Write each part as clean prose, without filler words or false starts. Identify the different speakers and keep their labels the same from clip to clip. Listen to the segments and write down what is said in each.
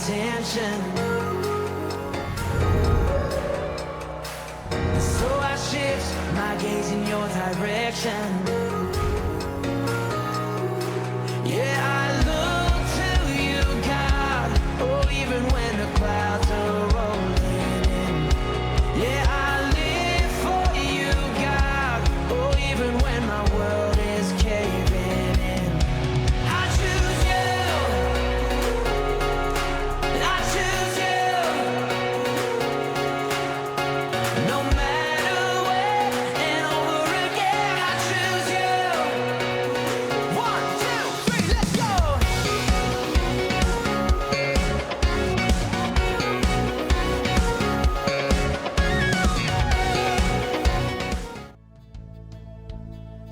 Speaker 1: attention. So I shift my gaze in your direction. Yeah, I look to you, God. Oh, even when the clouds are rolling in. Yeah, I live for you, God. Oh, even when my world is caving in. I choose you. I choose you. No matter where and over again, I choose you. 1, 2, 3, let's go.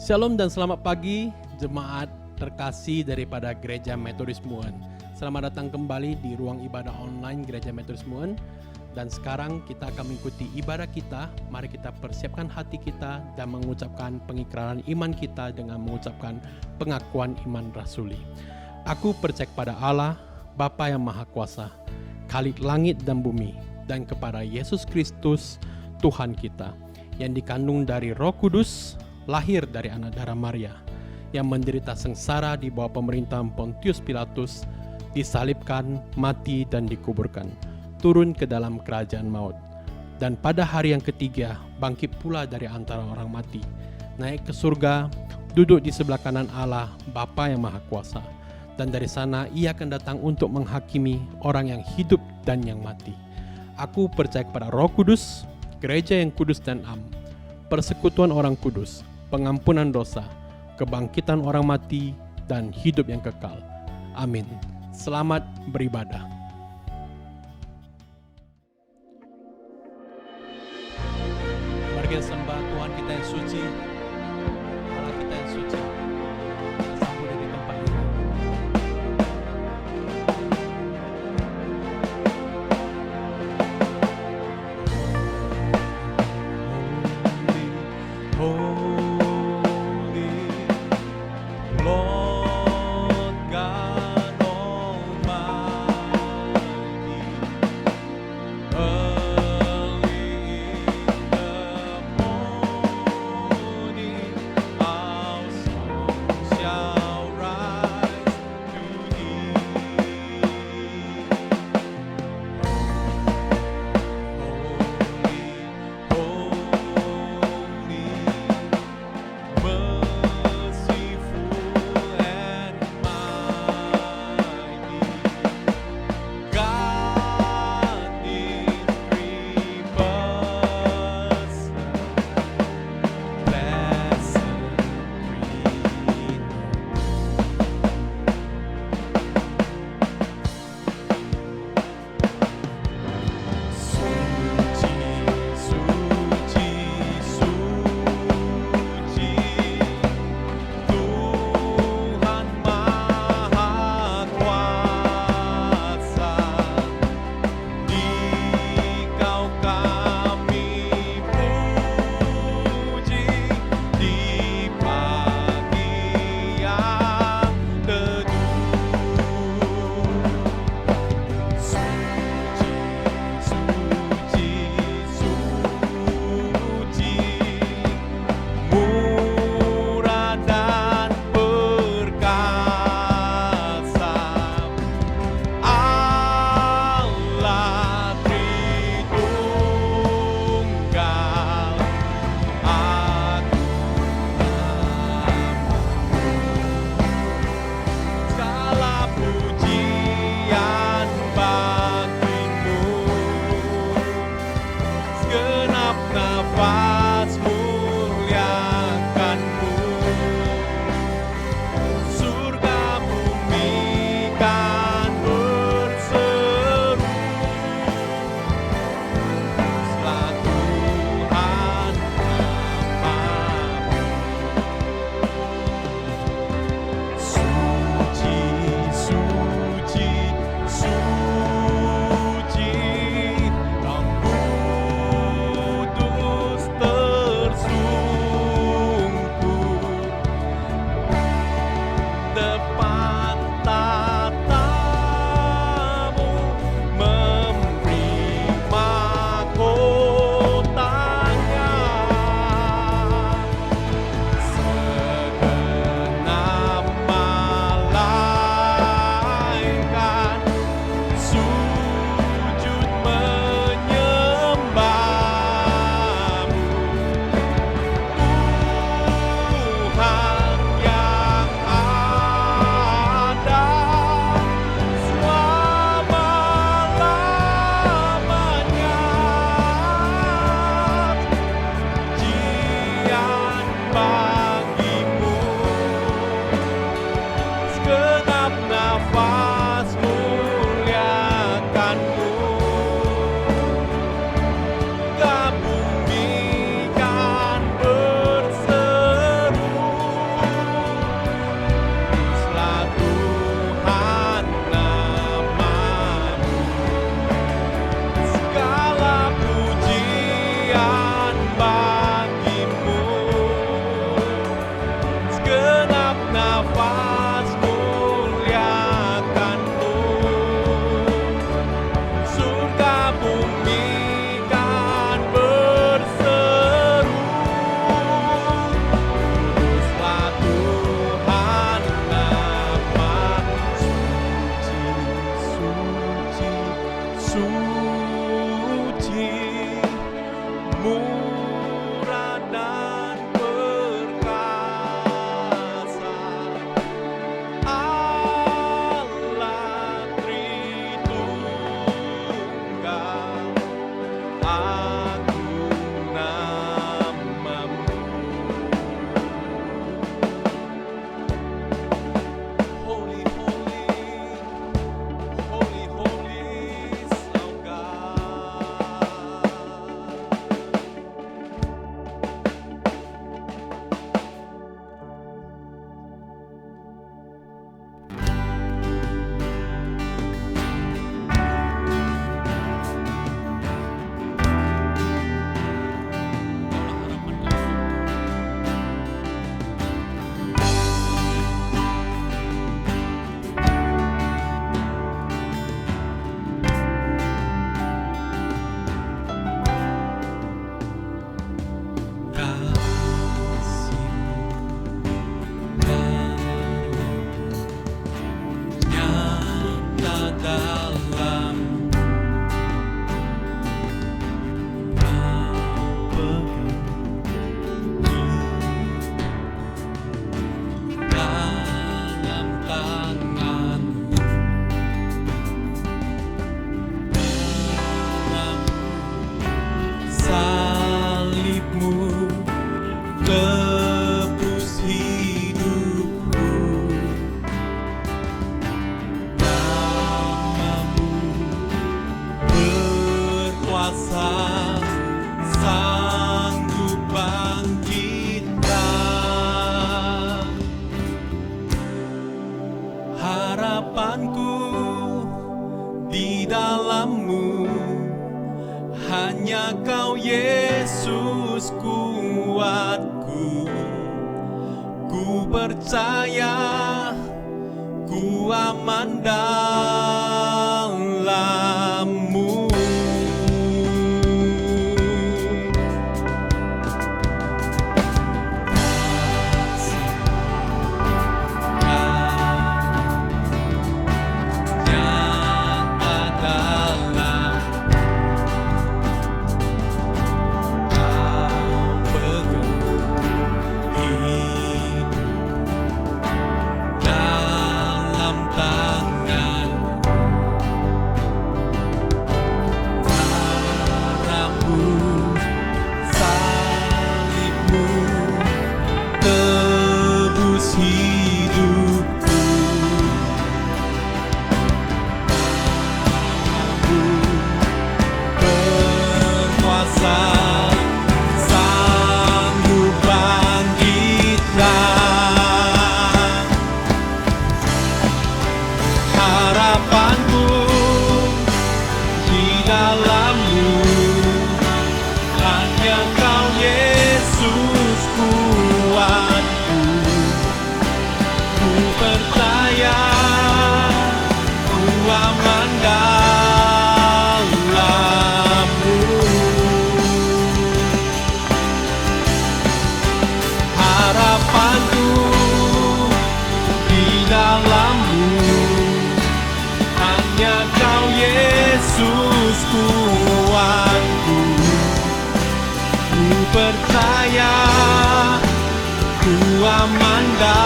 Speaker 2: Shalom dan selamat pagi jemaat terkasih daripada Gereja Metodis Muen. Selamat datang kembali di ruang ibadah online Gereja Metodis Muen. Dan sekarang kita akan mengikuti ibadah kita. Mari kita persiapkan hati kita dan mengucapkan pengikraran iman kita dengan mengucapkan pengakuan iman rasuli. Aku percaya kepada Allah, Bapa yang Maha Kuasa, Khalik langit dan bumi, dan kepada Yesus Kristus, Tuhan kita, yang dikandung dari Roh Kudus, lahir dari anak darah Maria, yang menderita sengsara di bawah pemerintahan Pontius Pilatus, disalibkan, mati dan dikuburkan, turun ke dalam kerajaan maut, dan pada hari yang ketiga bangkit pula dari antara orang mati, naik ke surga, duduk di sebelah kanan Allah Bapa yang Maha Kuasa, dan dari sana ia akan datang untuk menghakimi orang yang hidup dan yang mati. Aku percaya kepada Roh Kudus, gereja yang kudus dan am, persekutuan orang kudus, pengampunan dosa, kebangkitan orang mati, dan hidup yang kekal. Amin. Selamat beribadah. Mari kita sembah Tuhan kita yang suci, Allah kita yang suci. Kita sambut di tempat ini.
Speaker 3: Holy
Speaker 2: Harapanku di dalam-Mu, hanya Kau Yesus kuatku. Ku percaya, ku aman dalam-Mu. Percaya, ku aman dalam-Mu.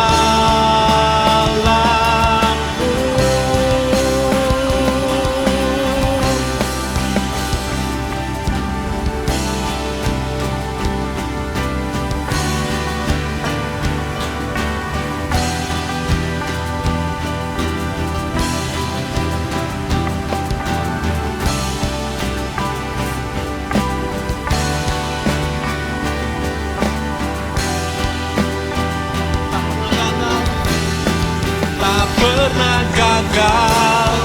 Speaker 2: Pernah gagal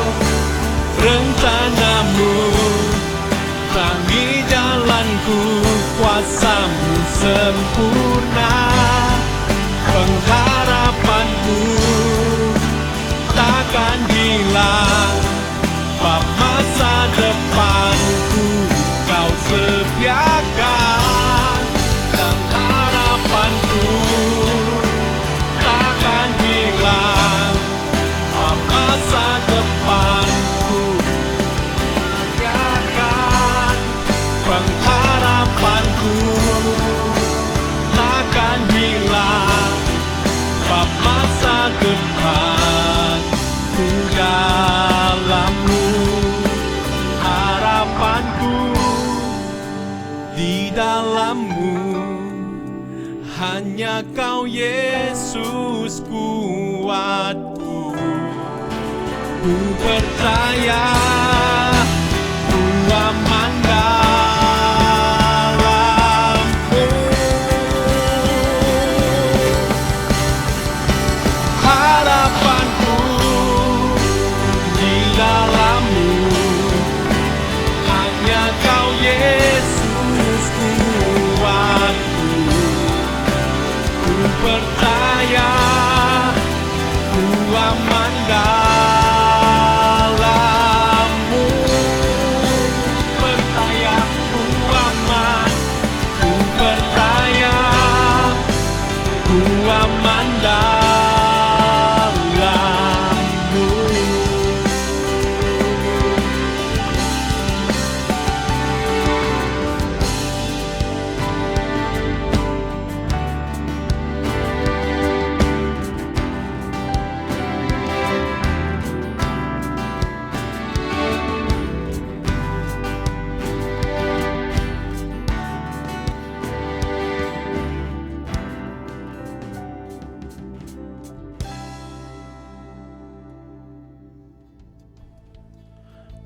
Speaker 2: rencana-Mu, terangi jalanku, kuasa-Mu sempurna. Pengharapanku takkan hilang, bab masa depanku Kau sediakan, dan harapanku takkan hilang. Masa depanku sediakan, pengharapanku takkan hilang, bab masa depanku dalam-Mu. Harapanku di dalam-Mu, hanya Kau Yesus kuatku. Ku percaya, ku aman dalam-Mu. Harapanku di dalam-Mu, hanya Kau Yesus kuatku. Ku percaya, ku aman dalam-Mu. Percaya, ku aman. Ku percaya, ku aman dalam-Mu.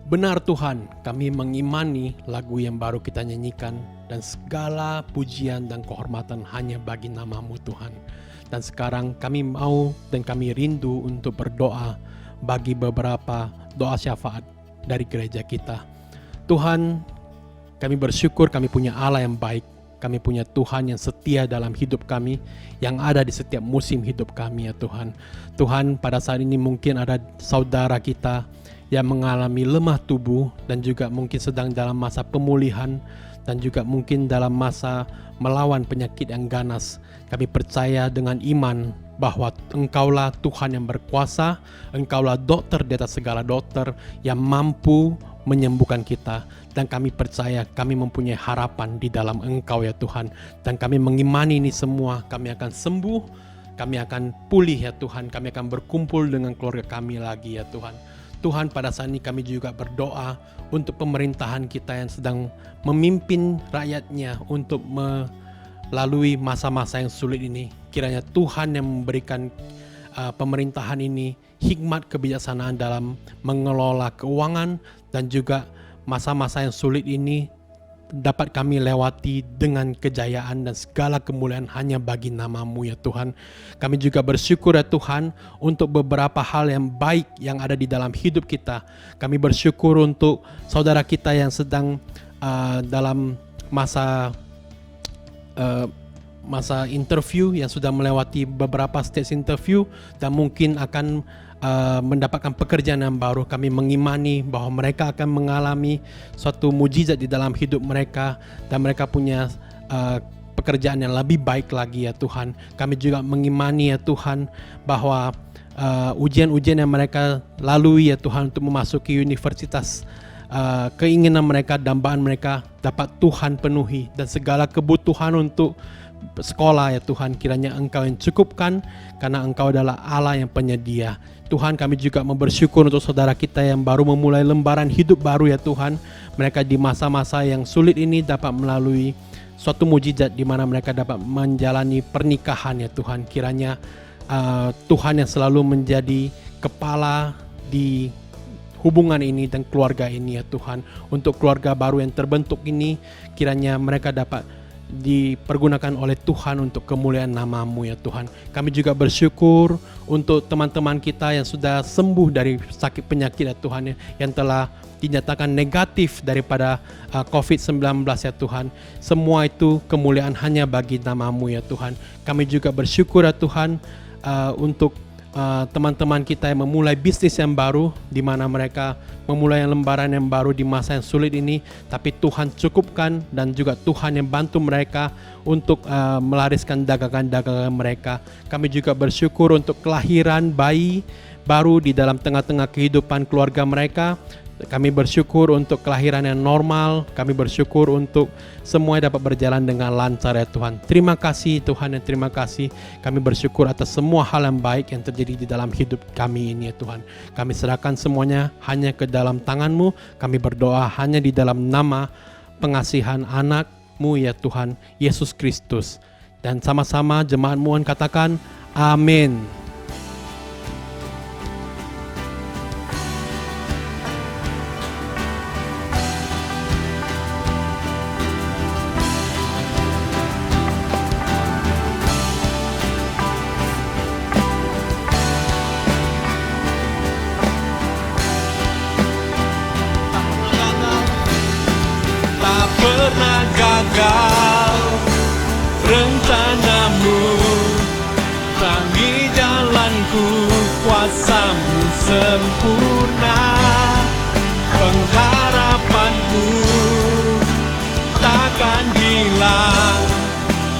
Speaker 2: Benar Tuhan, kami mengimani lagu yang baru kita nyanyikan dan segala pujian dan kehormatan hanya bagi nama-Mu Tuhan. Dan sekarang kami mau dan kami rindu untuk berdoa bagi beberapa doa syafaat dari gereja kita. Tuhan, kami bersyukur kami punya Allah yang baik. Kami punya Tuhan yang setia dalam hidup kami, yang ada di setiap musim hidup kami ya Tuhan. Tuhan, pada saat ini mungkin ada saudara kita yang mengalami lemah tubuh dan juga mungkin sedang dalam masa pemulihan dan juga mungkin dalam masa melawan penyakit yang ganas. Kami percaya dengan iman bahwa Engkaulah Tuhan yang berkuasa, Engkaulah dokter di atas segala dokter yang mampu menyembuhkan kita, dan kami percaya kami mempunyai harapan di dalam Engkau ya Tuhan, dan kami mengimani ini semua. Kami akan sembuh, kami akan pulih ya Tuhan, kami akan berkumpul dengan keluarga kami lagi ya Tuhan. Tuhan, pada saat ini kami juga berdoa untuk pemerintahan kita yang sedang memimpin rakyatnya untuk melalui masa-masa yang sulit ini. Kiranya Tuhan yang memberikan pemerintahan ini hikmat kebijaksanaan dalam mengelola keuangan, dan juga masa-masa yang sulit ini dapat kami lewati dengan kejayaan dan segala kemuliaan hanya bagi nama-Mu ya Tuhan. Kami juga bersyukur ya Tuhan untuk beberapa hal yang baik yang ada di dalam hidup kita. Kami bersyukur untuk saudara kita yang sedang dalam masa interview, yang sudah melewati beberapa stage interview dan mungkin akan mendapatkan pekerjaan yang baru. Kami mengimani bahwa mereka akan mengalami suatu mujizat di dalam hidup mereka dan mereka punya pekerjaan yang lebih baik lagi ya Tuhan. Kami juga mengimani ya Tuhan bahwa ujian-ujian yang mereka lalui ya Tuhan untuk memasuki universitas, keinginan mereka, dambaan mereka dapat Tuhan penuhi, dan segala kebutuhan untuk sekolah ya Tuhan, kiranya Engkau yang cukupkan karena Engkau adalah Allah yang penyedia. Tuhan, kami juga bersyukur untuk saudara kita yang baru memulai lembaran hidup baru ya Tuhan. Mereka di masa-masa yang sulit ini dapat melalui suatu mujizat di mana mereka dapat menjalani pernikahan ya Tuhan. Kiranya Tuhan yang selalu menjadi kepala di hubungan ini dan keluarga ini ya Tuhan. Untuk keluarga baru yang terbentuk ini, kiranya mereka dapat dipergunakan oleh Tuhan untuk kemuliaan nama-Mu ya Tuhan. Kami juga bersyukur untuk teman-teman kita yang sudah sembuh dari sakit penyakit ya Tuhan, yang telah dinyatakan negatif daripada COVID-19 ya Tuhan. Semua itu kemuliaan hanya bagi nama-Mu ya Tuhan. Kami juga bersyukur ya Tuhan untuk teman-teman kita yang memulai bisnis yang baru, di mana mereka memulai lembaran yang baru di masa yang sulit ini, tapi Tuhan cukupkan dan juga Tuhan yang bantu mereka untuk melariskan dagangan-dagangan mereka. Kami juga bersyukur untuk kelahiran bayi baru di dalam tengah-tengah kehidupan keluarga mereka. Kami bersyukur untuk kelahiran yang normal. Kami bersyukur untuk semua dapat berjalan dengan lancar ya Tuhan. Terima kasih Tuhan, dan terima kasih. Kami bersyukur atas semua hal yang baik yang terjadi di dalam hidup kami ini ya Tuhan. Kami serahkan semuanya hanya ke dalam tangan-Mu. Kami berdoa hanya di dalam nama pengasihan anak-Mu ya Tuhan, Yesus Kristus. Dan sama-sama jemaat-Mu katakan amin.
Speaker 3: Pernah gagal rencanamu, terangi jalanku, kuasa-Mu sempurna. Pengharapanku takkan hilang,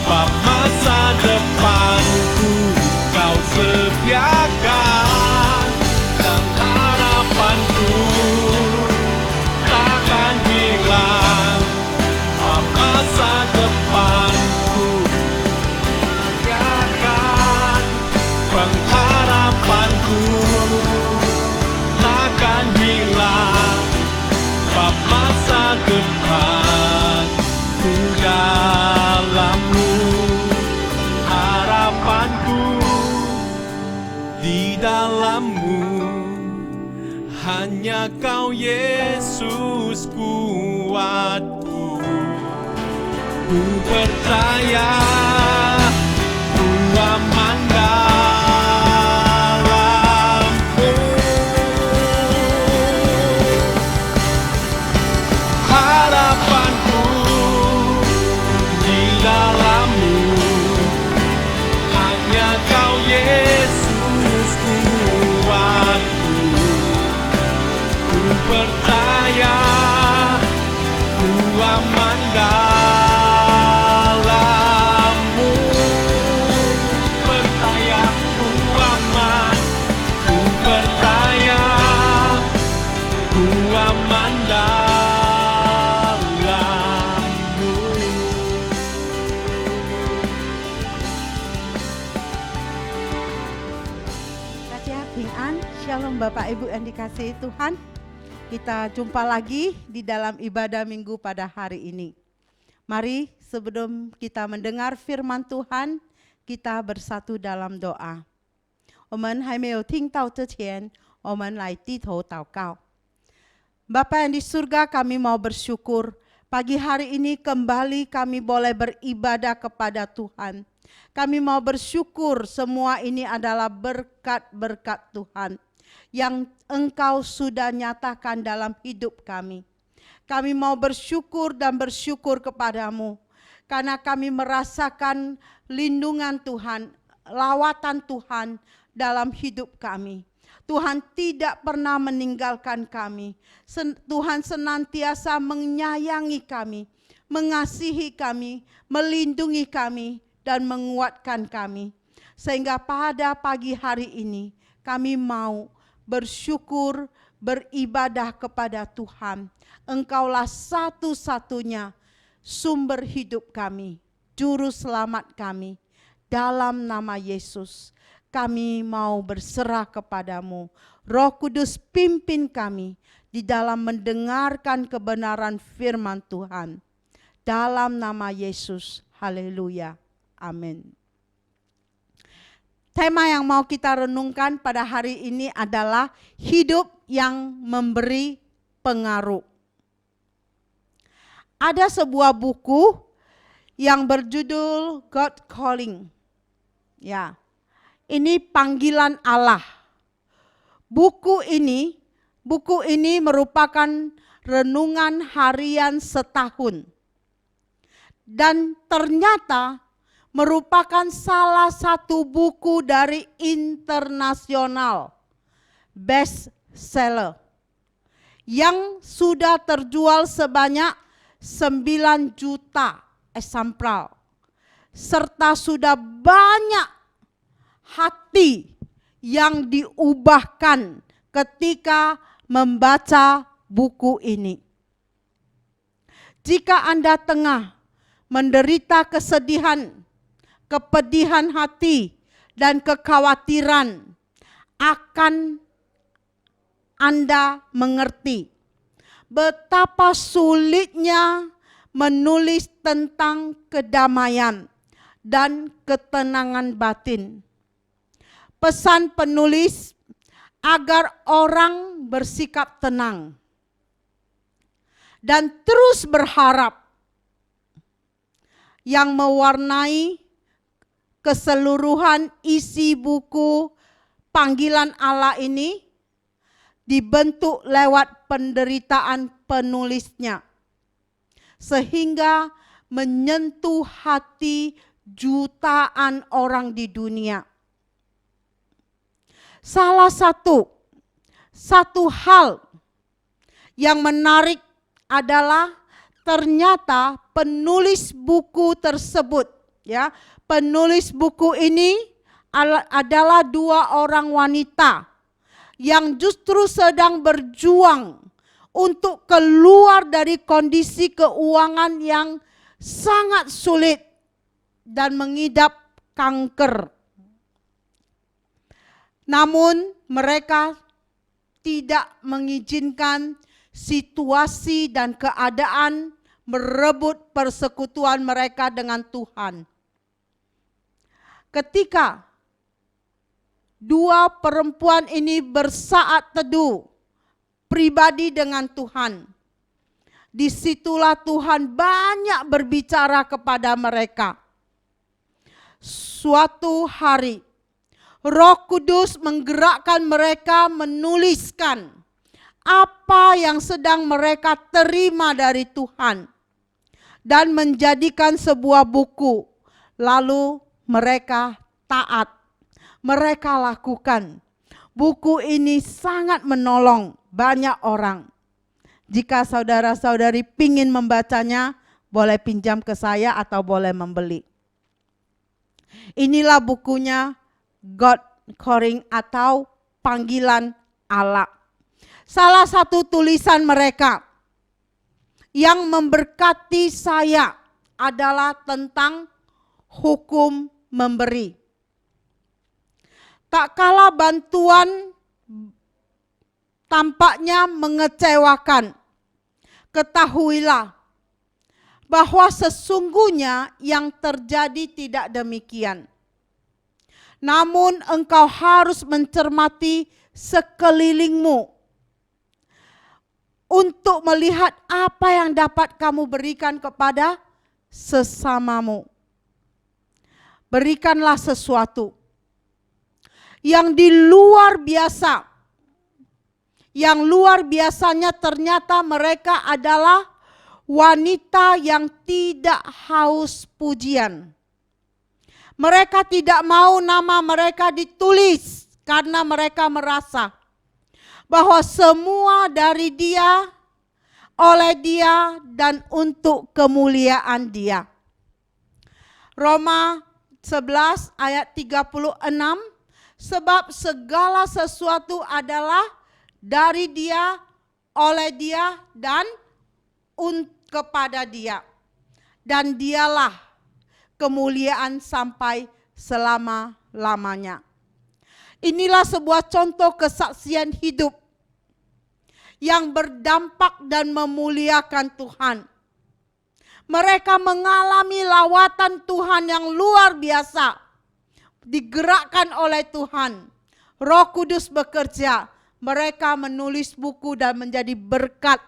Speaker 3: bab masa depanku Kau sediakan, dan harapanku takkan hilang, masa depanku sediakan. Pengharapanku takkan hilang, bab masa depanku dalam-Mu. Harapanku di dalam-Mu, hanya Kau Yesus kuatku. Ku percaya, ku aman dalam-Mu.
Speaker 4: Ping An, Shalom Bapak Ibu yang dikasihi Tuhan. Kita jumpa lagi di dalam ibadah minggu pada hari ini. Mari sebelum kita mendengar firman Tuhan, kita bersatu dalam doa. 我们还没有听到之前，我们来低头祷告。Bapa yang di surga, kami mau bersyukur. Pagi hari ini kembali kami boleh beribadah kepada Tuhan. Kami mau bersyukur semua ini adalah berkat-berkat Tuhan yang Engkau sudah nyatakan dalam hidup kami. Kami mau bersyukur dan bersyukur kepadamu karena kami merasakan lindungan Tuhan, lawatan Tuhan dalam hidup kami. Tuhan tidak pernah meninggalkan kami. Tuhan senantiasa menyayangi kami, mengasihi kami, melindungi kami, dan menguatkan kami. Sehingga pada pagi hari ini kami mau bersyukur, beribadah kepada Tuhan. Engkaulah satu-satunya sumber hidup kami, juru selamat kami. Dalam nama Yesus kami mau berserah kepadamu. Roh Kudus pimpin kami di dalam mendengarkan kebenaran firman Tuhan. Dalam nama Yesus, haleluya. Amin. Tema yang mau kita renungkan pada hari ini adalah hidup yang memberi pengaruh. Ada sebuah buku yang berjudul God Calling. Ya, ini panggilan Allah. Buku ini merupakan renungan harian setahun. Dan ternyata merupakan salah satu buku dari internasional best seller yang sudah terjual sebanyak 9 juta eksemplar serta sudah banyak hati yang diubahkan ketika membaca buku ini. Jika Anda tengah menderita kesedihan, kepedihan hati, dan kekhawatiran, akan Anda mengerti betapa sulitnya menulis tentang kedamaian dan ketenangan batin. Pesan penulis agar orang bersikap tenang dan terus berharap yang mewarnai keseluruhan isi buku panggilan Allah ini dibentuk lewat penderitaan penulisnya sehingga menyentuh hati jutaan orang di dunia. Salah satu hal yang menarik adalah ternyata penulis buku tersebut, ya, penulis buku ini adalah 2 orang wanita yang justru sedang berjuang untuk keluar dari kondisi keuangan yang sangat sulit dan mengidap kanker. Namun mereka tidak mengizinkan situasi dan keadaan merebut persekutuan mereka dengan Tuhan. Ketika 2 perempuan ini bersaat teduh pribadi dengan Tuhan, disitulah Tuhan banyak berbicara kepada mereka. Suatu hari Roh Kudus menggerakkan mereka menuliskan apa yang sedang mereka terima dari Tuhan dan menjadikan sebuah buku. Lalu mereka taat, mereka lakukan. Buku ini sangat menolong banyak orang. Jika saudara-saudari pingin membacanya, boleh pinjam ke saya atau boleh membeli. Inilah bukunya God Calling atau panggilan Allah. Salah satu tulisan mereka yang memberkati saya adalah tentang hukum memberi. Tak kalah bantuan tampaknya mengecewakan, ketahuilah bahwa sesungguhnya yang terjadi tidak demikian. Namun engkau harus mencermati sekelilingmu untuk melihat apa yang dapat kamu berikan kepada sesamamu. Berikanlah sesuatu yang di luar biasa. Yang luar biasanya ternyata mereka adalah wanita yang tidak haus pujian. Mereka tidak mau nama mereka ditulis karena mereka merasa bahwa semua dari Dia, oleh Dia, dan untuk kemuliaan Dia. Roma 11 ayat 36, sebab segala sesuatu adalah dari Dia, oleh Dia, dan kepada Dia. Dan Dialah kemuliaan sampai selama-lamanya. Inilah sebuah contoh kesaksian hidup yang berdampak dan memuliakan Tuhan. Mereka mengalami lawatan Tuhan yang luar biasa. Digerakkan oleh Tuhan. Roh Kudus bekerja. Mereka menulis buku dan menjadi berkat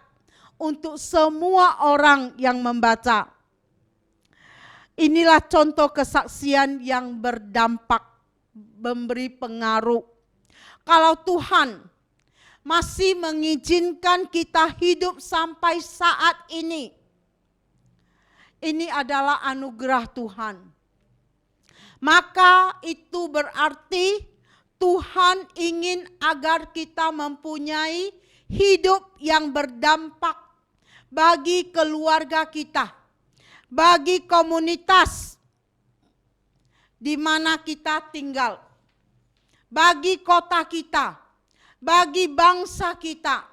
Speaker 4: untuk semua orang yang membaca. Inilah contoh kesaksian yang berdampak, memberi pengaruh. Kalau Tuhan masih mengizinkan kita hidup sampai saat ini adalah anugerah Tuhan. Maka itu berarti Tuhan ingin agar kita mempunyai hidup yang berdampak bagi keluarga kita, bagi komunitas di mana kita tinggal, bagi kota kita, bagi bangsa kita,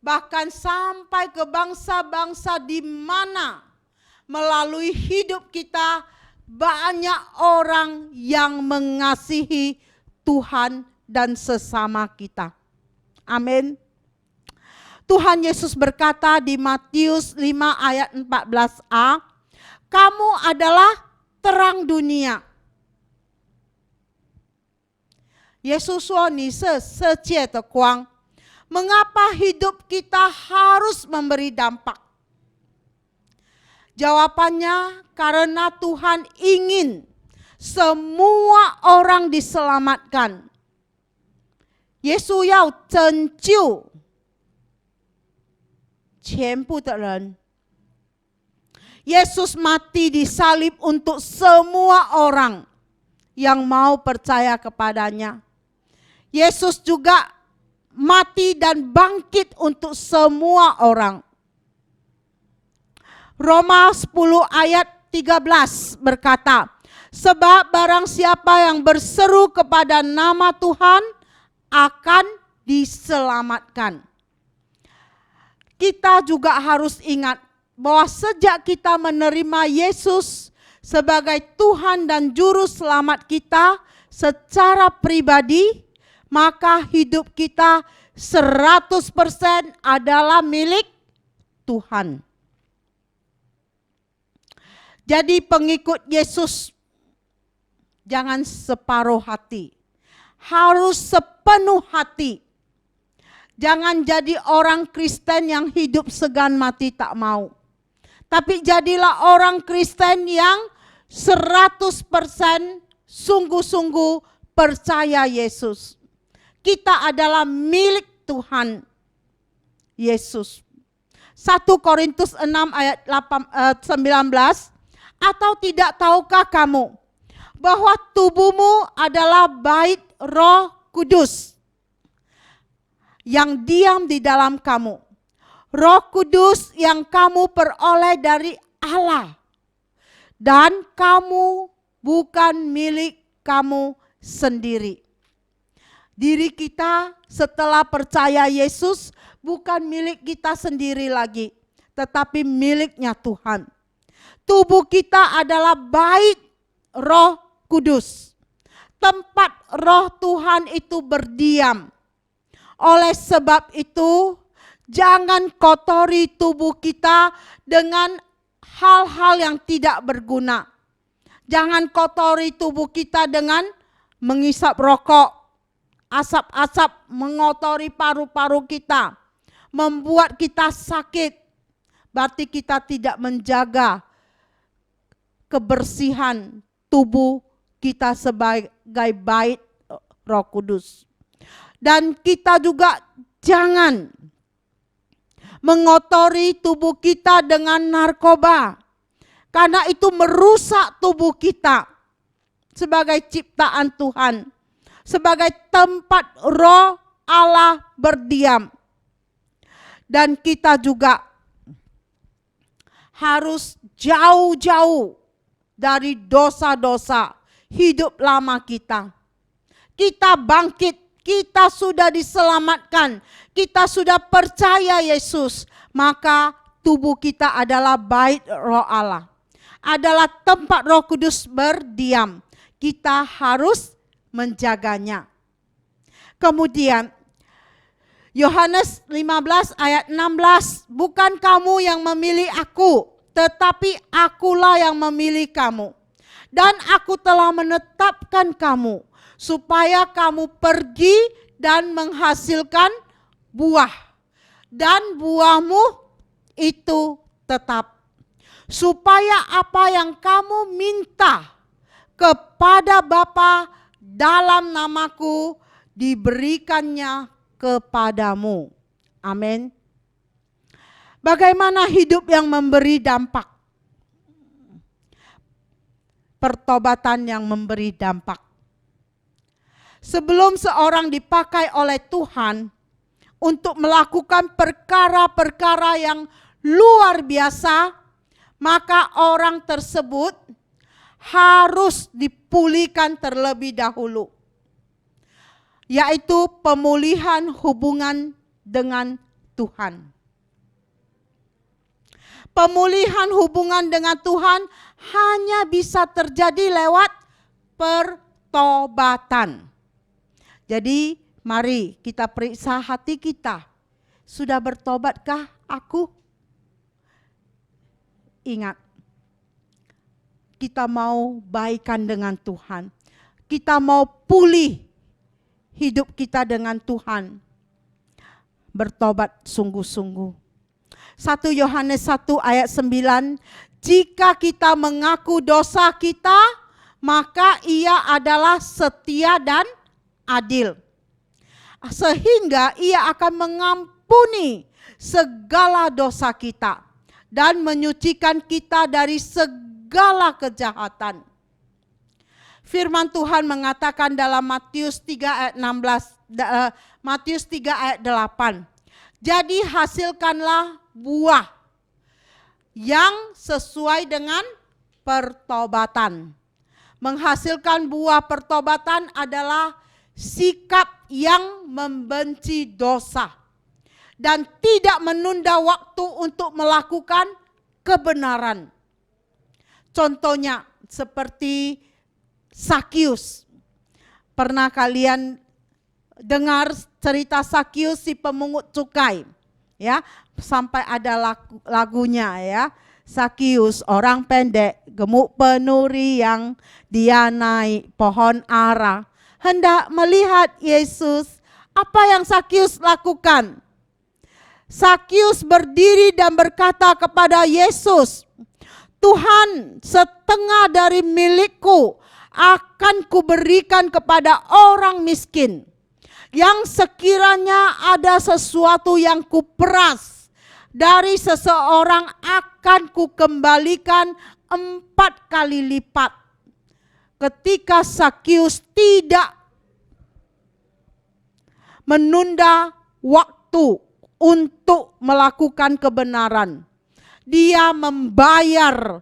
Speaker 4: bahkan sampai ke bangsa-bangsa di mana melalui hidup kita banyak orang yang mengasihi Tuhan dan sesama kita. Amin. Tuhan Yesus berkata di Matius 5 ayat 14a, kamu adalah terang dunia. Yesus说你是世界的光. Mengapa hidup kita harus memberi dampak? Jawabannya karena Tuhan ingin semua orang diselamatkan. Yesus 要拯救全部的人. Yesus mati di salib untuk semua orang yang mau percaya kepadanya. Yesus juga mati dan bangkit untuk semua orang. Roma 10 ayat 13 berkata, sebab barang siapa yang berseru kepada nama Tuhan akan diselamatkan. Kita juga harus ingat bahwa sejak kita menerima Yesus sebagai Tuhan dan Juru Selamat kita secara pribadi, maka hidup kita 100% adalah milik Tuhan. Jadi pengikut Yesus jangan separuh hati, harus sepenuh hati. Jangan jadi orang Kristen yang hidup segan mati tak mau. Tapi jadilah orang Kristen yang 100% sungguh-sungguh percaya Yesus. Kita adalah milik Tuhan Yesus. 1 Korintus 6 ayat 19, atau tidak tahukah kamu bahwa tubuhmu adalah bait Roh Kudus yang diam di dalam kamu. Roh Kudus yang kamu peroleh dari Allah. Dan kamu bukan milik kamu sendiri. Diri kita setelah percaya Yesus bukan milik kita sendiri lagi, tetapi miliknya Tuhan. Tubuh kita adalah bait Roh Kudus. tempat roh Tuhan itu berdiam. Oleh sebab itu, jangan kotori tubuh kita dengan hal-hal yang tidak berguna. Jangan kotori tubuh kita dengan menghisap rokok. Asap-asap mengotori paru-paru kita, membuat kita sakit. Berarti kita tidak menjaga kebersihan tubuh kita sebagai bait Roh Kudus. Dan kita juga jangan mengotori tubuh kita dengan narkoba, karena itu merusak tubuh kita sebagai ciptaan Tuhan, sebagai tempat roh Allah berdiam. Dan kita juga harus jauh-jauh dari dosa-dosa hidup lama kita. Kita bangkit, kita sudah diselamatkan, kita sudah percaya Yesus, maka tubuh kita adalah bait roh Allah, adalah tempat Roh Kudus berdiam. Kita harus menjaganya. Kemudian Yohanes 15 ayat 16, bukan kamu yang memilih aku, tetapi akulah yang memilih kamu. Dan aku telah menetapkan kamu, supaya kamu pergi dan menghasilkan buah. Dan buahmu itu tetap. Supaya apa yang kamu minta kepada Bapa dalam namaku diberikannya kepadamu. Amin. Bagaimana hidup yang memberi dampak? Pertobatan yang memberi dampak. Sebelum seorang dipakai oleh Tuhan untuk melakukan perkara-perkara yang luar biasa, maka orang tersebut harus dipulihkan terlebih dahulu, yaitu pemulihan hubungan dengan Tuhan. Pemulihan hubungan dengan Tuhan hanya bisa terjadi lewat pertobatan. Jadi mari kita periksa hati kita. Sudah bertobatkah aku? Ingat, kita mau baikan dengan Tuhan. Kita mau pulih hidup kita dengan Tuhan. Bertobat sungguh-sungguh. 1 Yohanes 1 ayat 9, jika kita mengaku dosa kita, maka Ia adalah setia dan adil, sehingga Ia akan mengampuni segala dosa kita dan menyucikan kita dari segala kejahatan. Firman Tuhan mengatakan dalam Matius 3 ayat 16, Matius 3 ayat 8. Jadi hasilkanlah buah yang sesuai dengan pertobatan. Menghasilkan buah pertobatan adalah sikap yang membenci dosa dan tidak menunda waktu untuk melakukan kebenaran. Contohnya seperti Sakius. Pernah kalian dengar cerita Sakius si pemungut cukai? Ya, sampai ada lagunya ya. Sakius orang pendek, gemuk penuh riang, dia naik pohon ara, hendak melihat Yesus. Apa yang Sakius lakukan? Sakius berdiri dan berkata kepada Yesus, Tuhan, setengah dari milikku akan kuberikan kepada orang miskin. Yang sekiranya ada sesuatu yang kuperas dari seseorang akan kukembalikan 4 kali lipat. Ketika Sakius tidak menunda waktu untuk melakukan kebenaran, dia membayar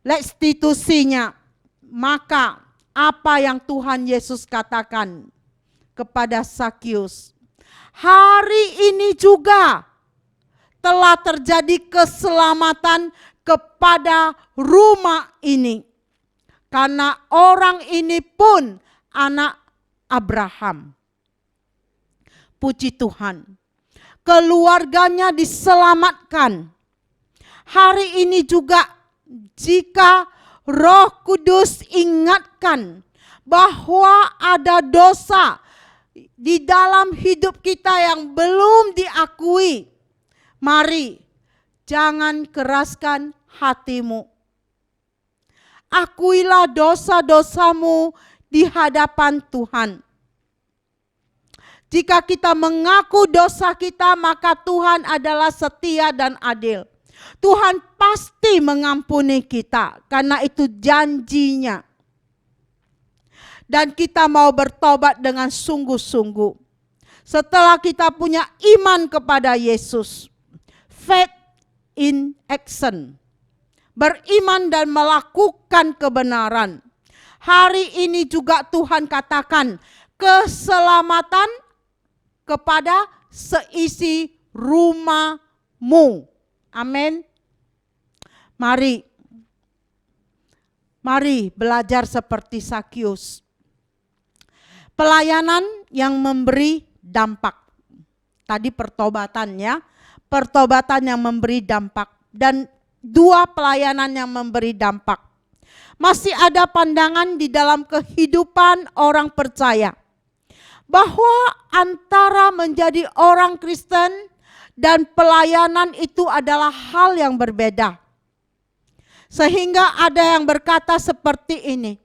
Speaker 4: restitusinya, maka apa yang Tuhan Yesus katakan kepada Sakius, hari ini juga telah terjadi keselamatan kepada rumah ini, karena orang ini pun anak Abraham. Puji Tuhan. Keluarganya diselamatkan. Hari ini juga jika Roh Kudus ingatkan bahwa ada dosa di dalam hidup kita yang belum diakui, mari jangan keraskan hatimu. Akuilah dosa-dosamu di hadapan Tuhan. Jika kita mengaku dosa kita, maka Tuhan adalah setia dan adil. Tuhan pasti mengampuni kita, karena itu janjinya. Dan kita mau bertobat dengan sungguh-sungguh. Setelah kita punya iman kepada Yesus, faith in action, beriman dan melakukan kebenaran. Hari ini juga Tuhan katakan keselamatan kepada seisi rumahmu. Amin. Mari belajar seperti Sakius. Pelayanan yang memberi dampak. Tadi pertobatan ya. Pertobatan yang memberi dampak. Dan 2 pelayanan yang memberi dampak. Masih ada pandangan di dalam kehidupan orang percaya bahwa antara menjadi orang Kristen dan pelayanan itu adalah hal yang berbeda. Sehingga ada yang berkata seperti ini,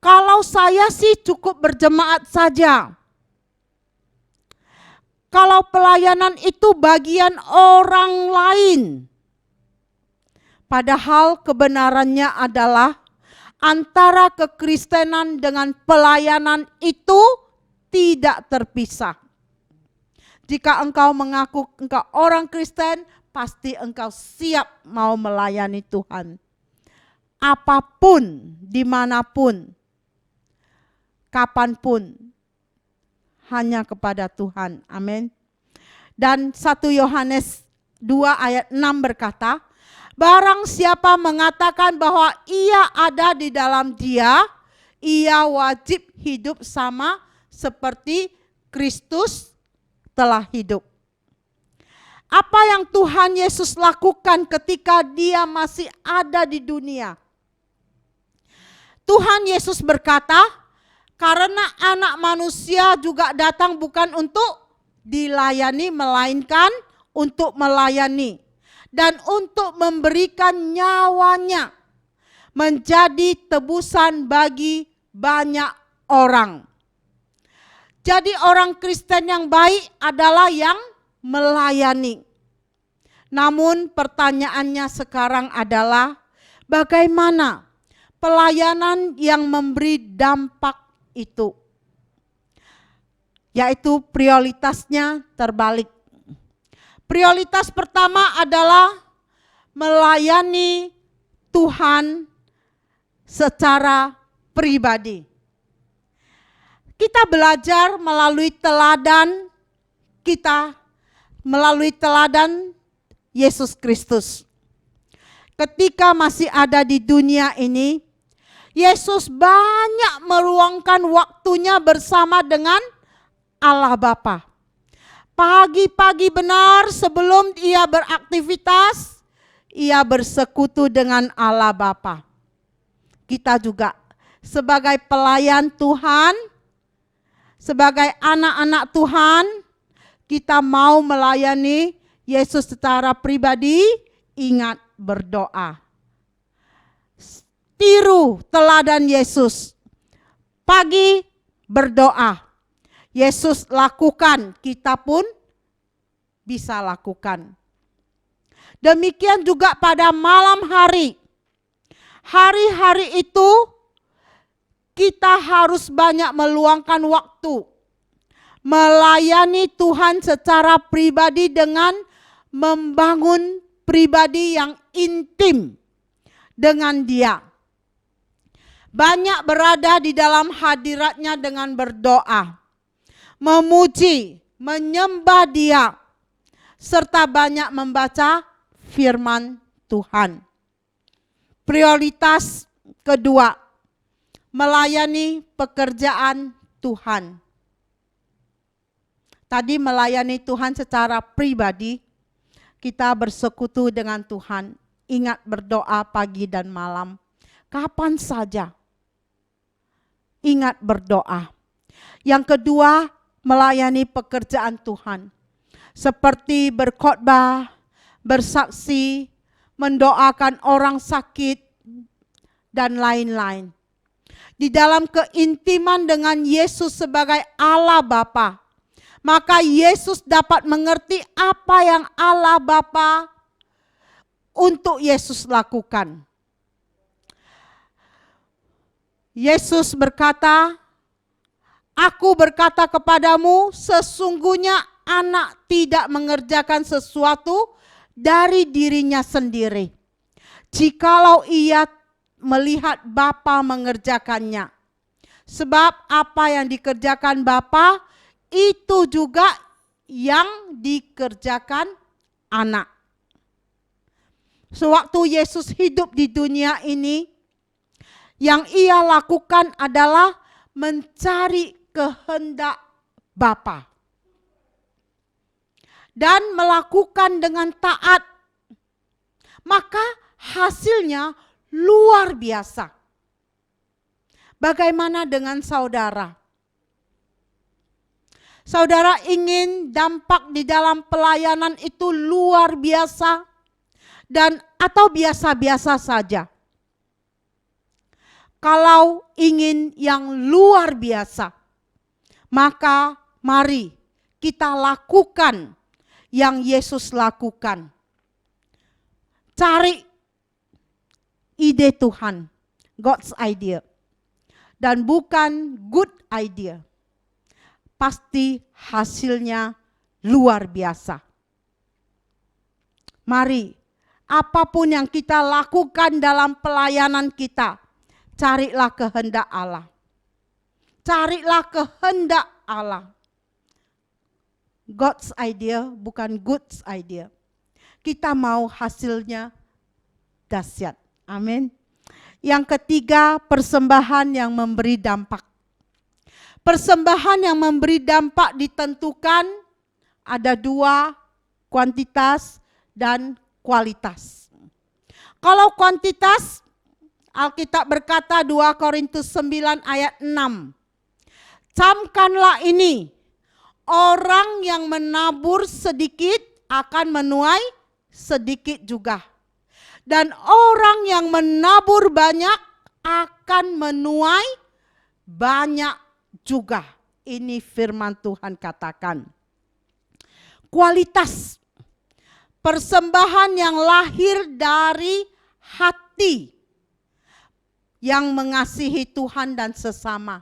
Speaker 4: kalau saya sih cukup berjemaat saja. Kalau pelayanan itu bagian orang lain. Padahal kebenarannya adalah antara kekristenan dengan pelayanan itu tidak terpisah. Jika engkau mengaku engkau orang Kristen, pasti engkau siap mau melayani Tuhan. Apapun, dimanapun, kapanpun, hanya kepada Tuhan. Amin. Dan 1 Yohanes 2 ayat 6 berkata, barang siapa mengatakan bahwa ia ada di dalam Dia, ia wajib hidup sama seperti Kristus telah hidup. Apa yang Tuhan Yesus lakukan ketika Dia masih ada di dunia? Tuhan Yesus berkata, karena anak manusia juga datang bukan untuk dilayani, melainkan untuk melayani. Dan untuk memberikan nyawanya menjadi tebusan bagi banyak orang. Jadi orang Kristen yang baik adalah yang melayani. Namun pertanyaannya sekarang adalah bagaimana pelayanan yang memberi dampak itu? Yaitu prioritasnya terbalik. Prioritas pertama adalah melayani Tuhan secara pribadi. Kita belajar melalui teladan Yesus Kristus. Ketika masih ada di dunia ini, Yesus banyak meluangkan waktunya bersama dengan Allah Bapa. Pagi-pagi benar sebelum ia beraktivitas, ia bersekutu dengan Allah Bapa. Kita juga sebagai pelayan Tuhan, sebagai anak-anak Tuhan, kita mau melayani Yesus secara pribadi, ingat berdoa. Tiru teladan Yesus. Pagi berdoa. Yesus lakukan, kita pun bisa lakukan. Demikian juga pada malam hari. Hari-hari itu kita harus banyak meluangkan waktu melayani Tuhan secara pribadi dengan membangun pribadi yang intim dengan Dia. Banyak berada di dalam hadiratnya dengan berdoa, memuji, menyembah Dia, serta banyak membaca firman Tuhan. Prioritas kedua, melayani pekerjaan Tuhan. Tadi melayani Tuhan secara pribadi, kita bersekutu dengan Tuhan. Ingat berdoa pagi dan malam. Kapan saja. Ingat berdoa. Yang kedua, melayani pekerjaan Tuhan. Seperti berkhotbah, bersaksi, mendoakan orang sakit, dan lain-lain. Di dalam keintiman dengan Yesus sebagai Allah Bapa, maka Yesus dapat mengerti apa yang Allah Bapa untuk Yesus lakukan. Yesus berkata, "Aku berkata kepadamu, sesungguhnya anak tidak mengerjakan sesuatu dari dirinya sendiri, jikalau ia melihat Bapa mengerjakannya. Sebab apa yang dikerjakan Bapa, itu juga yang dikerjakan anak." Sewaktu Yesus hidup di dunia ini, yang ia lakukan adalah mencari kehendak Bapa. Dan melakukan dengan taat. Maka hasilnya luar biasa. Bagaimana dengan saudara? Saudara ingin dampak di dalam pelayanan itu luar biasa dan atau biasa-biasa saja? Kalau ingin yang luar biasa, maka mari kita lakukan yang Yesus lakukan. Cari ide Tuhan, God's idea. Dan bukan good idea. Pasti hasilnya luar biasa. Mari, apapun yang kita lakukan dalam pelayanan kita, carilah kehendak Allah. Carilah kehendak Allah. God's idea bukan God's idea. Kita mau hasilnya dahsyat. Amin. Yang ketiga, persembahan yang memberi dampak. Persembahan yang memberi dampak ditentukan ada dua, kuantitas dan kualitas. Kalau kuantitas, Alkitab berkata 2 Korintus 9 ayat 6. Camkanlah ini, orang yang menabur sedikit akan menuai sedikit juga. Dan orang yang menabur banyak akan menuai banyak juga. Ini firman Tuhan katakan. Kualitas persembahan yang lahir dari hati yang mengasihi Tuhan dan sesama.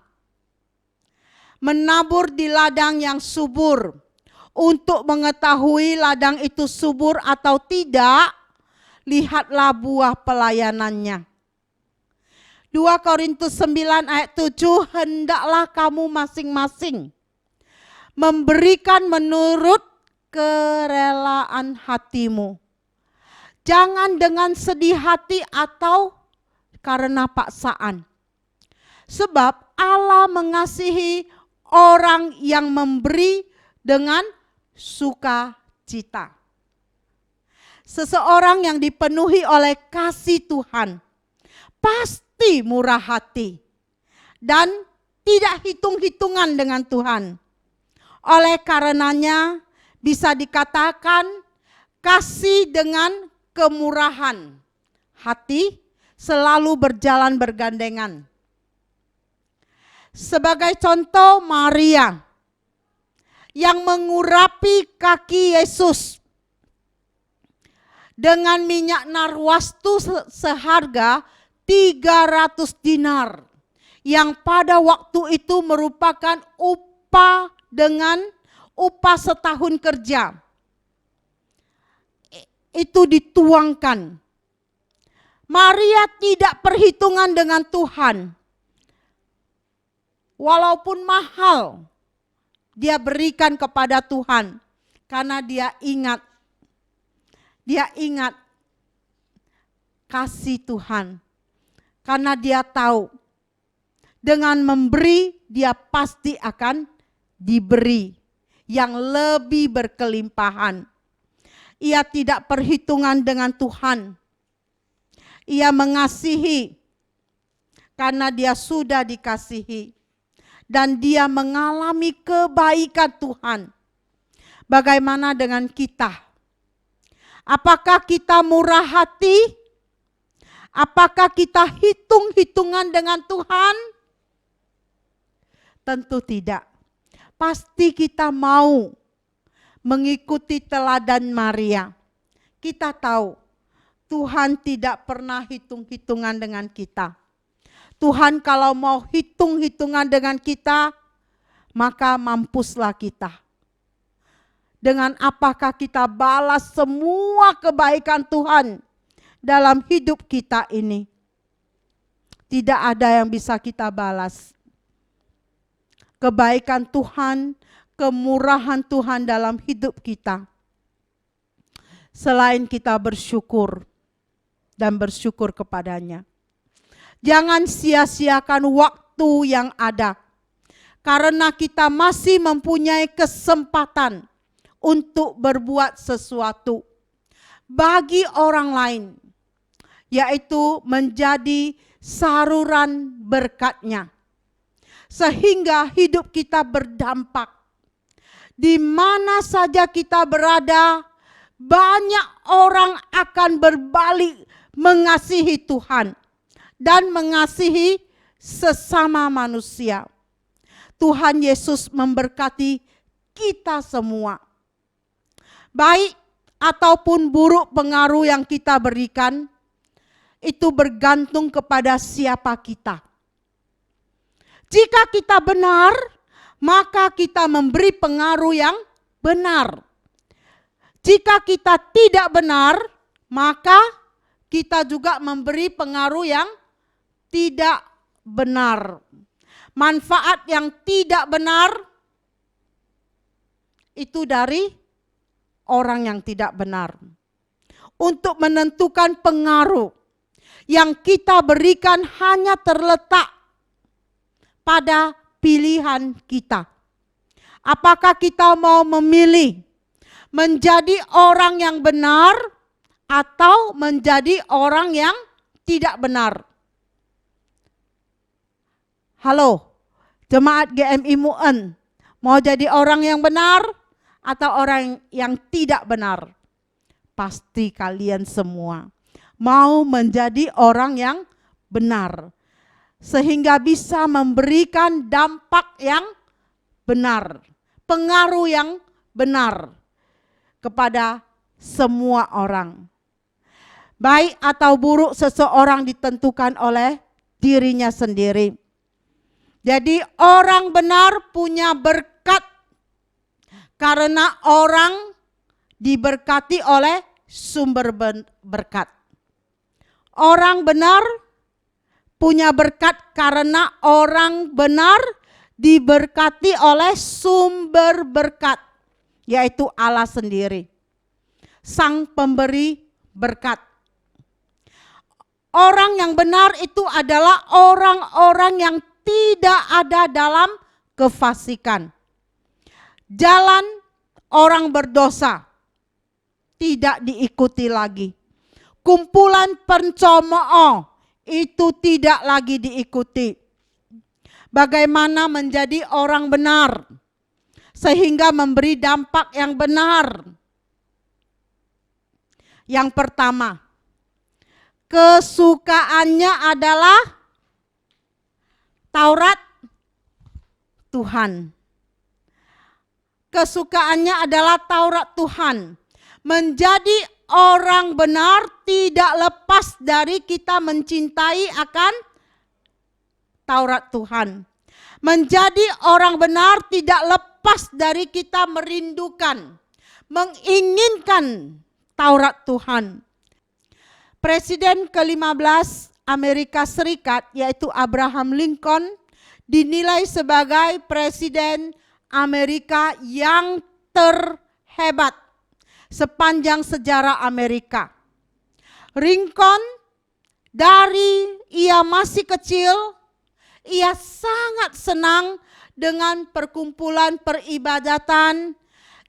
Speaker 4: Menabur di ladang yang subur. Untuk mengetahui ladang itu subur atau tidak, lihatlah buah pelayanannya. 2 Korintus 9 ayat 7, hendaklah kamu masing-masing memberikan menurut kerelaan hatimu. Jangan dengan sedih hati atau karena paksaan. Sebab Allah mengasihi orang yang memberi dengan sukacita. Seseorang yang dipenuhi oleh kasih Tuhan pasti murah hati dan tidak hitung-hitungan dengan Tuhan. Oleh karenanya bisa dikatakan kasih dengan kemurahan hati selalu berjalan bergandengan. Sebagai contoh, Maria yang mengurapi kaki Yesus dengan minyak narwastu seharga 300 dinar. Yang pada waktu itu merupakan upah dengan upah setahun kerja. Itu dituangkan. Maria tidak perhitungan dengan Tuhan. Walaupun mahal, dia berikan kepada Tuhan. Karena dia ingat kasih Tuhan. Karena dia tahu Dengan memberi, dia pasti akan diberi yang lebih berkelimpahan. Ia tidak perhitungan dengan Tuhan. Ia mengasihi karena dia sudah dikasihi. Dan dia mengalami kebaikan Tuhan. Bagaimana dengan kita? Apakah kita murah hati? Apakah kita hitung-hitungan dengan Tuhan? Tentu tidak. Pasti kita mau mengikuti teladan Maria. Kita tahu Tuhan tidak pernah hitung-hitungan dengan kita. Tuhan kalau mau hitung-hitungan dengan kita, maka mampuslah kita. Dengan apakah kita balas semua kebaikan Tuhan dalam hidup kita ini? Tidak ada yang bisa kita balas. Kebaikan Tuhan, kemurahan Tuhan dalam hidup kita. Selain kita bersyukur dan bersyukur kepadanya. Jangan sia-siakan waktu yang ada. Karena kita masih mempunyai kesempatan untuk berbuat sesuatu bagi orang lain. Yaitu menjadi saluran berkat-Nya. Sehingga hidup kita berdampak. Di mana saja kita berada, banyak orang akan berbalik mengasihi Tuhan dan mengasihi sesama manusia. Tuhan Yesus memberkati kita semua. Baik ataupun buruk pengaruh yang kita berikan, itu bergantung kepada siapa kita. Jika kita benar, maka kita memberi pengaruh yang benar. Jika kita tidak benar, maka kita juga memberi pengaruh yang tidak benar. Manfaat yang tidak benar itu dari orang yang tidak benar. Untuk menentukan pengaruh yang kita berikan hanya terletak pada pilihan kita. Apakah kita mau memilih menjadi orang yang benar atau menjadi orang yang tidak benar? Halo, jemaat GMI Muen, mau jadi orang yang benar atau orang yang tidak benar? Pasti kalian semua mau menjadi orang yang benar. Sehingga bisa memberikan dampak yang benar, pengaruh yang benar kepada semua orang. Baik atau buruk seseorang ditentukan oleh dirinya sendiri. Jadi orang benar punya berkat karena orang diberkati oleh sumber berkat. Orang benar punya berkat karena orang benar diberkati oleh sumber berkat, yaitu Allah sendiri, Sang Pemberi berkat. Orang yang benar itu adalah orang-orang yang tidak ada dalam kefasikan. Jalan orang berdosa tidak diikuti lagi. Kumpulan pencemooh itu tidak lagi diikuti. Bagaimana menjadi orang benar sehingga memberi dampak yang benar? Yang pertama, kesukaannya adalah Taurat Tuhan. Kesukaannya adalah Taurat Tuhan. Menjadi orang benar tidak lepas dari kita mencintai akan Taurat Tuhan. Menjadi orang benar tidak lepas dari kita merindukan, menginginkan Taurat Tuhan. Presiden ke-15 Amerika Serikat yaitu Abraham Lincoln dinilai sebagai presiden Amerika yang terhebat sepanjang sejarah Amerika. Lincoln dari ia masih kecil, Ia sangat senang dengan perkumpulan peribadatan.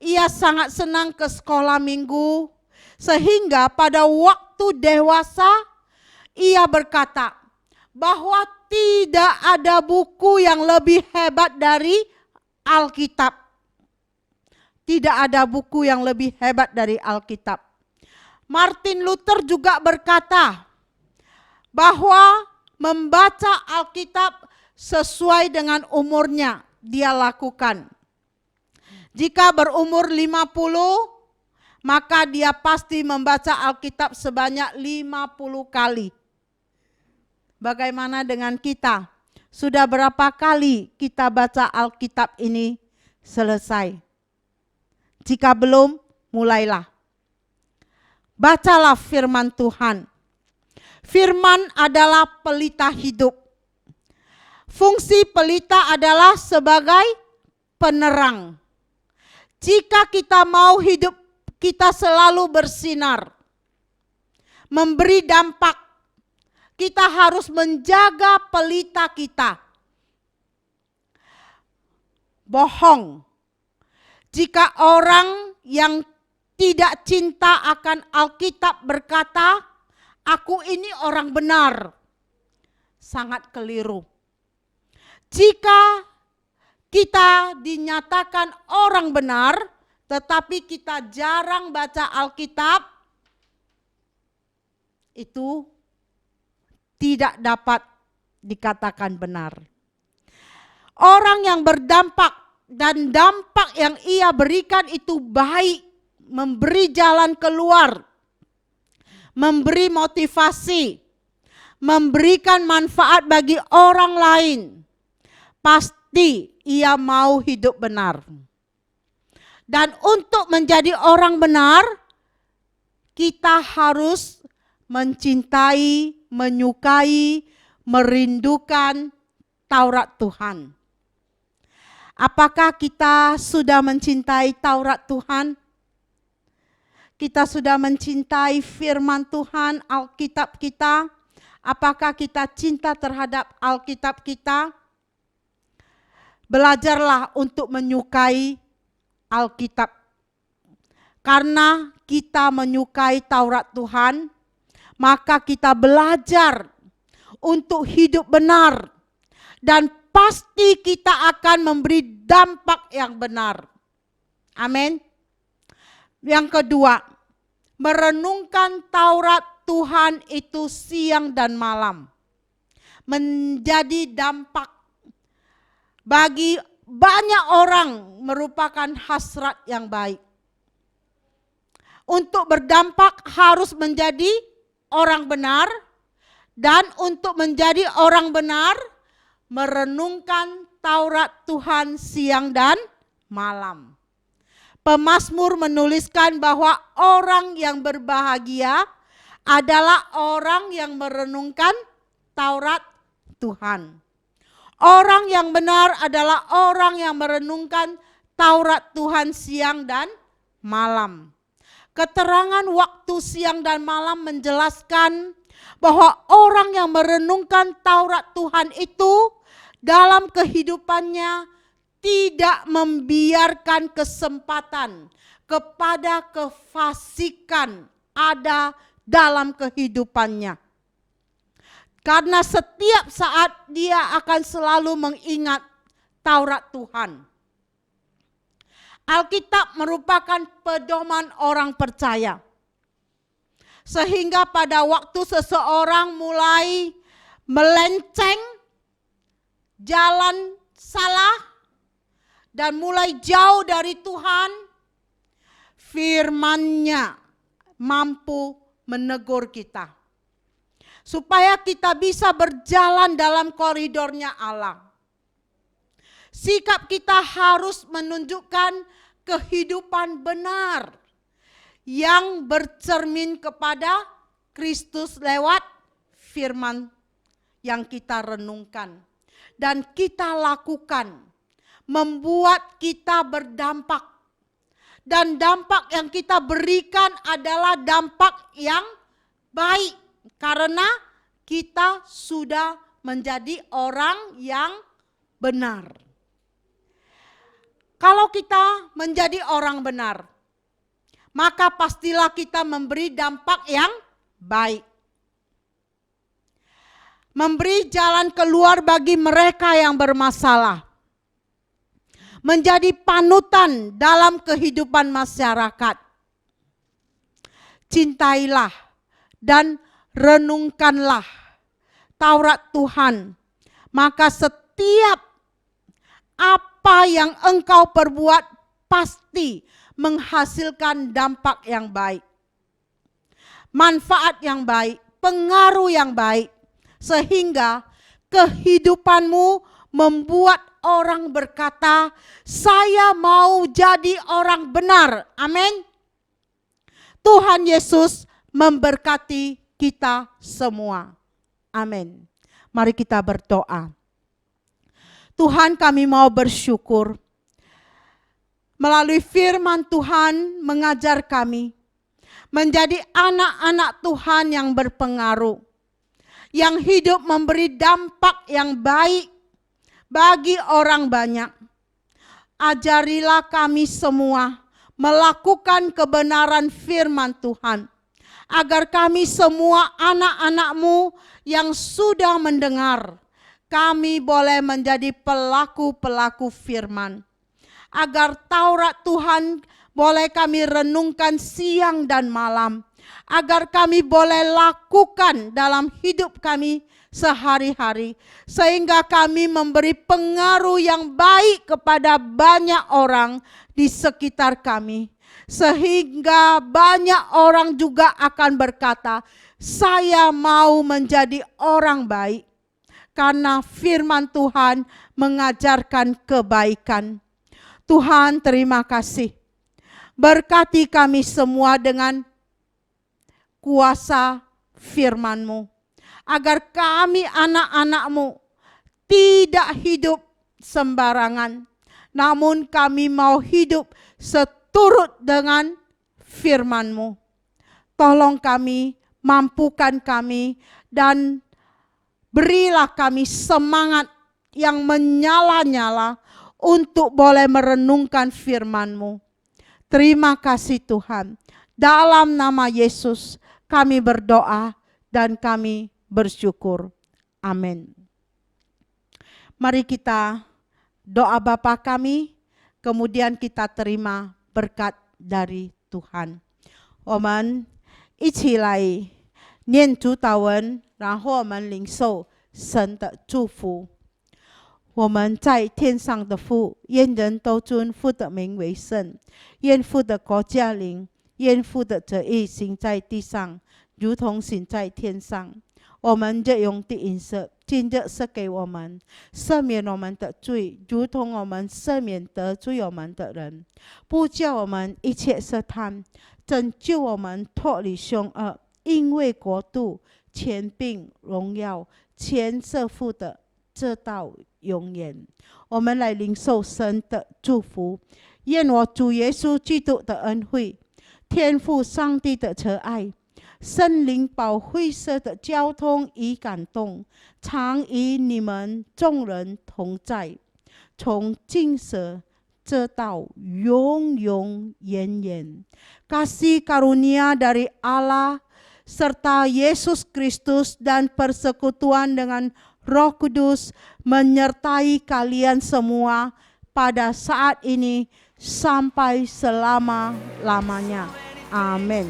Speaker 4: Ia sangat senang ke sekolah minggu. Sehingga pada waktu dewasa ia berkata bahwa tidak ada buku yang lebih hebat dari Alkitab. Tidak ada buku yang lebih hebat dari Alkitab. Martin Luther juga berkata bahwa membaca Alkitab sesuai dengan umurnya dia lakukan. Jika berumur 50, maka dia pasti membaca Alkitab sebanyak 50 kali. Bagaimana dengan kita? Sudah berapa kali kita baca Alkitab ini selesai? Jika belum, mulailah. Bacalah firman Tuhan. Firman adalah pelita hidup. Fungsi pelita adalah sebagai penerang. Jika kita mau hidup kita selalu bersinar, memberi dampak, kita harus menjaga pelita kita. Bohong jika orang yang tidak cinta akan Alkitab berkata, aku ini orang benar. Sangat keliru. Jika kita dinyatakan orang benar, tetapi kita jarang baca Alkitab, itu tidak dapat dikatakan benar. Orang yang berdampak dan dampak yang ia berikan itu baik, memberi jalan keluar, memberi motivasi, memberikan manfaat bagi orang lain, pasti ia mau hidup benar. Dan untuk menjadi orang benar, kita harus mencintai, menyukai, merindukan Taurat Tuhan. Apakah kita sudah mencintai Taurat Tuhan? Kita sudah mencintai firman Tuhan, Alkitab kita? Apakah kita cinta terhadap Alkitab kita? Belajarlah untuk menyukai Alkitab. Karena kita menyukai Taurat Tuhan, maka kita belajar untuk hidup benar. Dan pasti kita akan memberi dampak yang benar. Amin. Yang kedua, merenungkan Taurat Tuhan itu siang dan malam. Menjadi dampak bagi banyak orang, merupakan hasrat yang baik. Untuk berdampak harus menjadi orang benar, dan untuk menjadi orang benar merenungkan Taurat Tuhan siang dan malam. Pemazmur menuliskan bahwa orang yang berbahagia adalah orang yang merenungkan Taurat Tuhan. Orang yang benar adalah orang yang merenungkan Taurat Tuhan siang dan malam. Keterangan waktu siang dan malam menjelaskan bahwa orang yang merenungkan Taurat Tuhan itu dalam kehidupannya tidak membiarkan kesempatan kepada kefasikan ada dalam kehidupannya. Karena setiap saat dia akan selalu mengingat Taurat Tuhan. Alkitab merupakan pedoman orang percaya. Sehingga pada waktu seseorang mulai melenceng, jalan salah, dan mulai jauh dari Tuhan, firman-Nya mampu menegur kita. Supaya kita bisa berjalan dalam koridornya Allah. Sikap kita harus menunjukkan kehidupan benar yang bercermin kepada Kristus lewat firman yang kita renungkan dan kita lakukan, membuat kita berdampak. Dan dampak yang kita berikan adalah dampak yang baik karena kita sudah menjadi orang yang benar. Kalau kita menjadi orang benar, maka pastilah kita memberi dampak yang baik. Memberi jalan keluar bagi mereka yang bermasalah. Menjadi panutan dalam kehidupan masyarakat. Cintailah dan renungkanlah Taurat Tuhan. Maka setiap apa yang engkau perbuat pasti menghasilkan dampak yang baik. Manfaat yang baik, pengaruh yang baik. Sehingga kehidupanmu membuat orang berkata, saya mau jadi orang benar. Amin. Tuhan Yesus memberkati kita semua. Amin. Mari kita berdoa. Tuhan, kami mau bersyukur. Melalui firman Tuhan mengajar kami menjadi anak-anak Tuhan yang berpengaruh. Yang hidup memberi dampak yang baik bagi orang banyak. Ajarilah kami semua melakukan kebenaran firman Tuhan, agar kami semua anak-anak-Mu yang sudah mendengar, kami boleh menjadi pelaku-pelaku firman, agar Taurat Tuhan boleh kami renungkan siang dan malam, agar kami boleh lakukan dalam hidup kami sehari-hari, sehingga kami memberi pengaruh yang baik kepada banyak orang di sekitar kami, sehingga banyak orang juga akan berkata, saya mau menjadi orang baik, karena firman Tuhan mengajarkan kebaikan. Tuhan, terima kasih. Berkati kami semua dengan kuasa firman-Mu, agar kami anak-anak-Mu tidak hidup sembarangan, namun kami mau hidup seturut dengan firman-Mu. Tolong kami, mampukan kami, dan berilah kami semangat yang menyala-nyala untuk boleh merenungkan firman-Mu. Terima kasih Tuhan. Dalam nama Yesus kami berdoa dan kami bersyukur. Amin. Mari kita doa Bapa kami, kemudian kita terima berkat dari Tuhan. 我们一起来念主祷文，然后我们领受神的祝福。我们在天上的父，愿人都尊父的名为圣，愿父的国降临，愿父的旨意行在地上，如同行在天上。我们日用的饮食，今日赐给我们，赦免我们的罪，如同我们赦免得罪我们的人，不叫我们一切试探，拯救我们脱离凶恶，因为国度、权柄、荣耀，全是父的，直到永远。我们来领受神的祝福，愿我主耶稣基督的恩惠，天父上帝的慈爱，圣灵保惠师的交通与感动，常与你们众人同在，从今时直到永永远远。Kasih karunia dari Allah serta Yesus Kristus dan persekutuan dengan Roh Kudus menyertai kalian semua pada saat ini sampai selama-lamanya. Amin.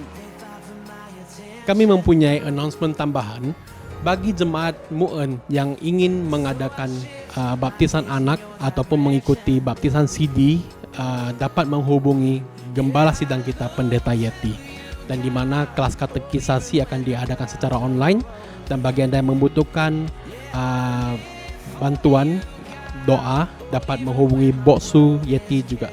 Speaker 2: Kami mempunyai announcement tambahan bagi jemaat MUEN yang ingin mengadakan baptisan anak ataupun mengikuti baptisan CD, dapat menghubungi Gembala Sidang kita Pendeta Yeti, dan di mana kelas katekisasi akan diadakan secara online. Dan bagi Anda yang membutuhkan bantuan doa, dapat menghubungi Boksu Yeti juga.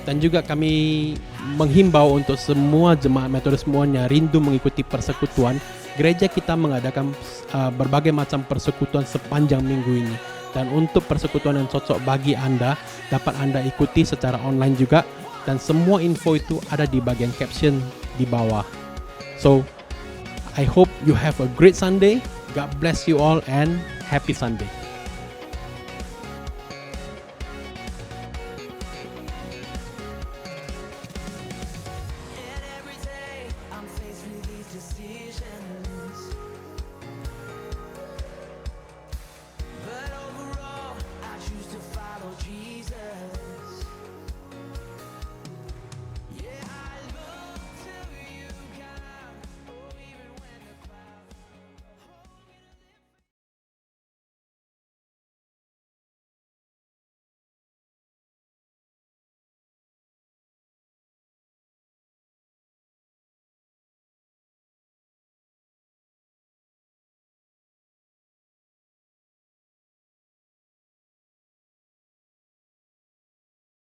Speaker 2: Dan juga kami menghimbau untuk semua jemaat Metodis MUEN yang rindu mengikuti persekutuan. Gereja kita mengadakan berbagai macam persekutuan sepanjang minggu ini. Dan untuk persekutuan yang cocok bagi Anda, dapat Anda ikuti secara online juga. Dan semua info itu ada di bagian caption di bawah. So, I hope you have a great Sunday. God bless you all and happy Sunday.